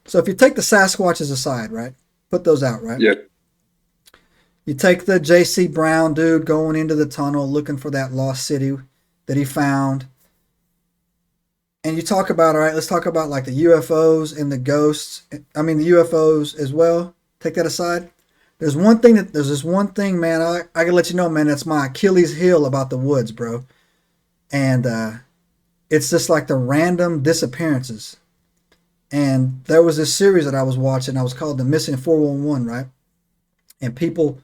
So if you take the Sasquatches aside, right? Put those out, right? Yeah. You take the J.C. Brown dude going into the tunnel looking for that lost city that he found. And you talk about, all right, let's talk about like the UFOs and the ghosts. I mean, the UFOs as well. Take that aside. There's this one thing, man, I can let you know, man, that's my Achilles heel about the woods, bro. And it's just like the random disappearances. And there was this series that I was watching. I was called The Missing 411, right? And people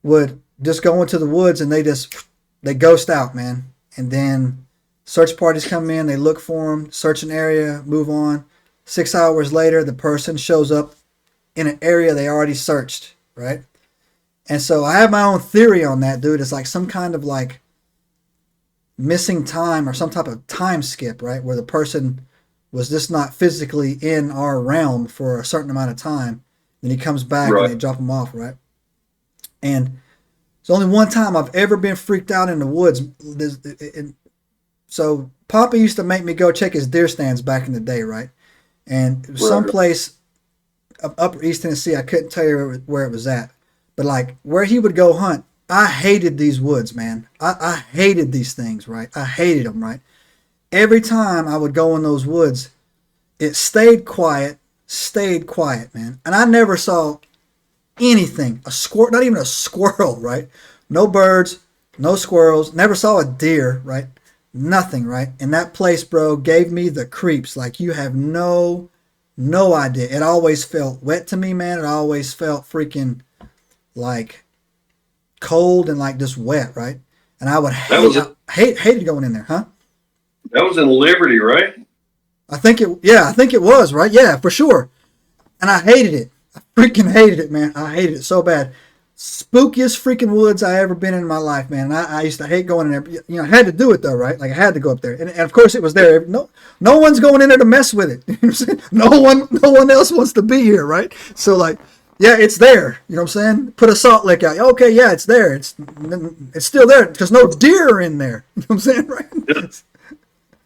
would just go into the woods and they ghost out, man. And then search parties come in, they look for them, search an area, move on. 6 hours later, the person shows up in an area they already searched, right? And so I have my own theory on that, dude. It's like some kind of like missing time or some type of time skip, right? Where the person was just not physically in our realm for a certain amount of time. Then he comes back and they drop him off, right? And it's only one time I've ever been freaked out in the woods. So Papa used to make me go check his deer stands back in the day, right? And it was someplace up Upper East Tennessee. I couldn't tell you where it was at. But like where he would go hunt, I hated these woods, man. I hated these things, right? I hated them, right? Every time I would go in those woods, it stayed quiet, man. And I never saw anything. Not even a squirrel, right? No birds, no squirrels. Never saw a deer, right? Nothing, right? And that place, bro, gave me the creeps. Like you have no idea. It always felt wet to me, man. It always felt freaking like cold and like just wet, right? And I would hated going in there, huh? That was in Liberty, right? I think it was, right? Yeah, for sure. And I hated it. I freaking hated it, man. I hated it so bad. Spookiest freaking woods I ever been in my life, man. And I used to hate going in there. You know, I had to do it though, right? Like I had to go up there, and of course it was there. No one's going in there to mess with it. You know what I'm saying? No one else wants to be here, right? So like, yeah, it's there. You know what I'm saying? Put a salt lick out. Okay, yeah, it's there. It's still there because no deer are in there. You know what I'm saying, right? Yeah.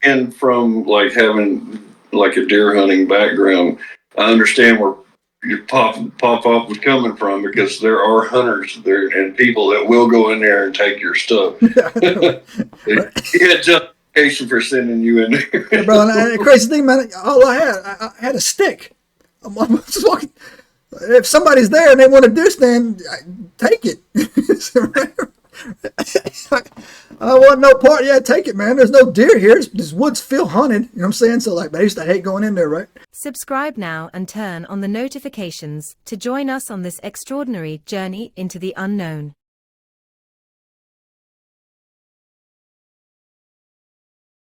And from like having like a deer hunting background, I understand where your pop was coming from because there are hunters there and people that will go in there and take your stuff. He had justification for sending you in there. Yeah, bro, and the crazy thing, man, all I had a stick. I'm just walking. If somebody's there and they want a deer stand, take it. I want no part. Yeah, take it, man. There's no deer here. This woods feel hunted. You know what I'm saying? So like, I used to hate going in there, right? Subscribe now and turn on the notifications to join us on this extraordinary journey into the unknown.